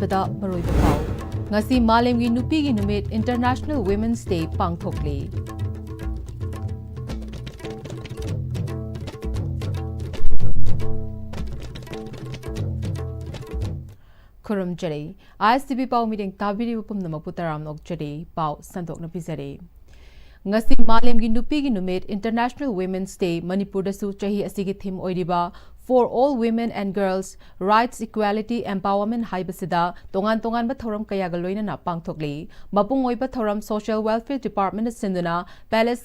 ꯑꯍꯥꯟꯕꯗ ꯃꯔꯣꯏꯕ ꯄꯥꯎ ꯉꯁꯤ ꯃꯥꯂꯦꯝꯒꯤ ꯅꯨꯄꯤꯒꯤ ꯅꯨꯃꯤꯠ ꯏꯟꯇꯔꯅꯦꯁꯅꯦꯜ ꯋꯤꯃꯦꯟꯁ ꯗꯦ ꯄꯥꯡꯊꯣꯛꯂꯤ ꯈꯨꯔꯨꯝꯖꯔꯤ Am-Istv ꯄꯥꯎ ꯃꯤꯠꯌꯦꯡ ꯇꯥꯕꯤꯔꯤꯕ ꯄꯨꯝꯅꯃꯛꯄꯨ ꯇꯔꯥꯝꯅ ꯑꯣꯛꯆꯔꯤ ꯄꯥꯎ ꯁꯟꯗꯣꯛꯅ ꯄꯤꯖꯔꯤ ngasi malemgi nupigi numit International Women's Day Manipurdasu chahi asigi theme oiriba for all women and girls rights equality empowerment haibasida tongan tongan ba thoram kayaga loinana pangthokli mapung oiba thoram social welfare department sinduna palace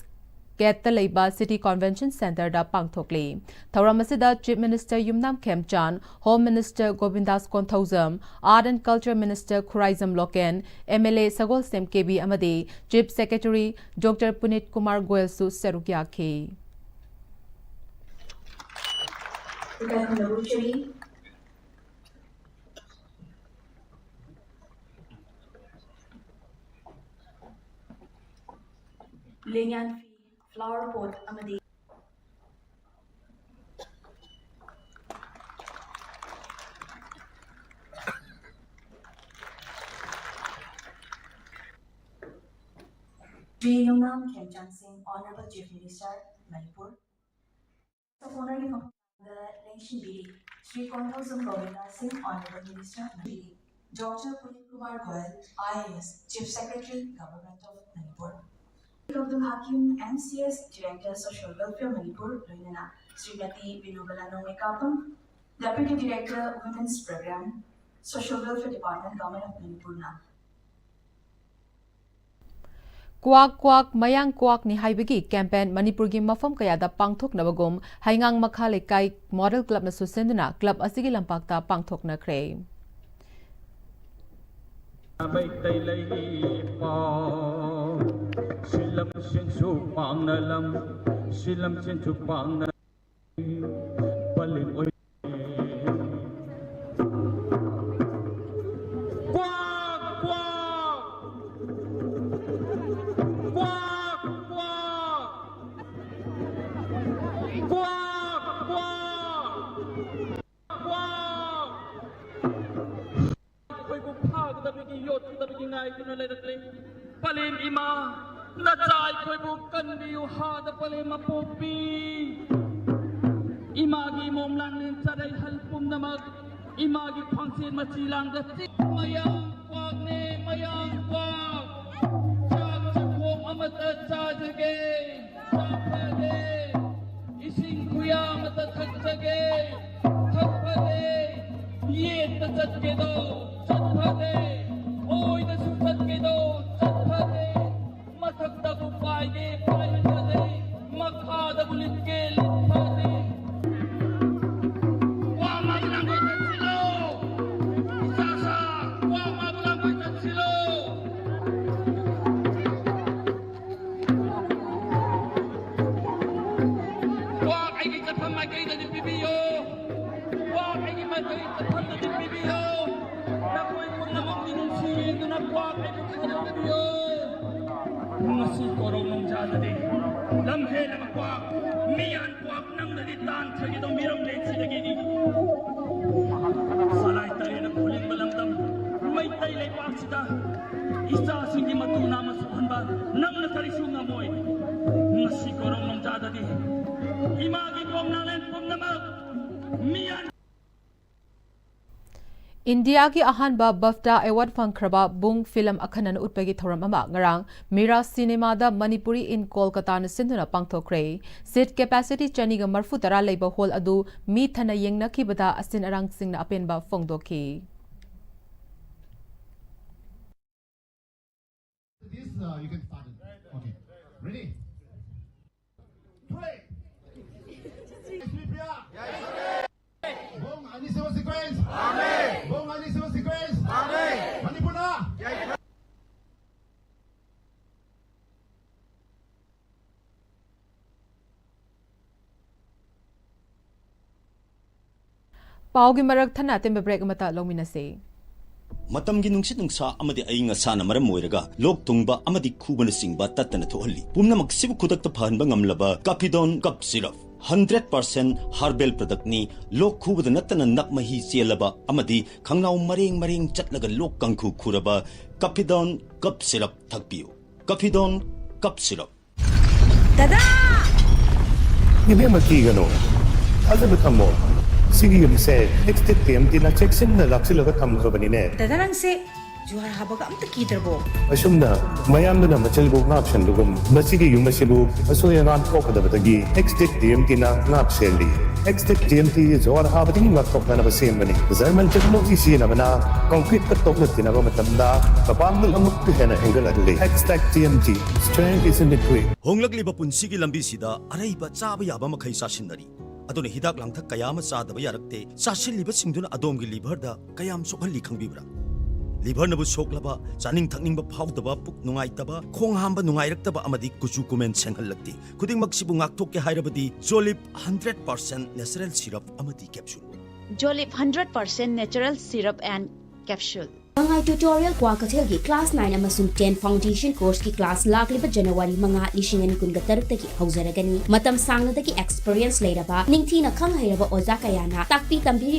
Get the Leiba City Convention Center da pangthokli thoram asida Chief Minister Yumnam Khemchan Home Minister Govindas Konthauzam Art and Culture Minister Khuraizam Loken MLA Sagol Sem KB amadi Chief Secretary Dr Punit Kumar Goyal su serukya ki Lenyan flower pot amadi Yumnam Khemchan Singh, Honorable Chief Minister, Manipur. The honorary the Nation Bidi, Sri Konthauzam Govindas Singh, Honorable Minister, Manipur. Dr. Punit Kumar Goyal, IAS, Chief Secretary, Government of Manipur. Abdul Hakim, MCS, Director, Social Welfare, Manipur, Loinana, Srimati Vinubalano Mekapam, Deputy Director, Women's Program, Social Welfare Department, Government of Manipur. Kwak kwak mayang kwak ni haibagi campaign Manipur gi mafam kayada pangthok nabagum haingang makhale kai model club na susenduna club asigi lampakta pangthok na kre Silam sensu pangnalam silam sensu pangna palim oi kwak kwak kwak kwak kwak kwak koi ko phag da bigi yot da bigi ngai kun le da palim ima na chai khoi bu kan biu ha da pale ma popi imagi momlang nin charai hal pum namak imagi phangsin ma chilang da mayang kwak ne mayang kwak chak chakong amata cha jage chapade ising kuya amata thak jage thakpade ye ta chat ke do chatpade oi da su chat ke do chatpade mathakta bu paige paihade makha da bulit ke lithade wa maglang ko silo sasa wa maglang ko silo wa ai ki chatham mai kai da bibiyo wa ai ki mai kai chatham da bibiyo na koi kun na mong dinun si du na wa ai ki chatham bibiyo ngasi korong nong jadade lamhe lamakwa miyan kwak nang nalitan thagi do miram le chidagi ni salai tare na khuling balamdam mai tai lai pak sita isa singi matu nama suhanba nang na kari sunga moy ngasi korong nong jadade imagi kom nalen kom namak miyan India ki ahanba BAFTA award fangkraba bung film akhanan utpagi thoram ama ngarang Mira cinema da Manipuri in Kolkata na sinduna pangthokre seat capacity chani ga marfu tara leiba hall adu mi thana yengna ki bada asin arang singna apenba fongdoki This you can start it. Okay. Ready? 3. Bong Am-Istv sequence. Amen. Bong Am-Istv sequence. Amen. Manipur na. Paugi marak thana tembe break mata longminase Matamgi nungsit nungsa amadi ayinga sana maram moiraga lok tungba amadi kubana singba tatana thohalli pumna maksibu khudak ta phanba ngamlaba kapidon kap siraf 100% harbel product ni lok khubada natana nak mahi chelaba amadi khangnaw mareng chatlaga lok kangkhu khuraba Cafidon cup syrup thakpiu. Cafidon cup syrup. Dada! Hindi magkigano. Alam mo tamo. Sige yung se, next time tinacheksin na laksilaga tamo ka ba ni ne? Dada lang si Juhar habaga am takidrabo. Asum na, mayam na machalbog na option lugum. Masige yung masilub, asuyan ko kada batagi. Next time tina napseli. Next time Juhar habaga yung laptop na nabasim mani. Zaman chakmo isi na mana, concrete katok na tinaba matanda, kapamul amuk tuhena enggal adli. TMT, strength is in the tree. Honglagli ba pun sige lambi sida aray ba chaba yaba makai sasinari. Aduna hidak lang thak kayama sadaba yarakte sasil liba singduna adom gi liver da kayam sokhali khangbibra. Liver nabu soklaba chaning thakning ba phawdaba puk nungai taba khong hamba nungai raktaba amadi kuchu kumen senghallakti khuding maksibu ngakthok ke hairabadi Jolip 100% natural syrup amadi capsule. Jolip 100% natural syrup and capsule. Mangai tutorial kwa kathel gi class 9 amasung 10 foundation course ki class lakliba January mga lishingan kun gatar taki hauzaragani matam sangna taki experience leiraba ningthina khang hairaba oza kayana takpi tambi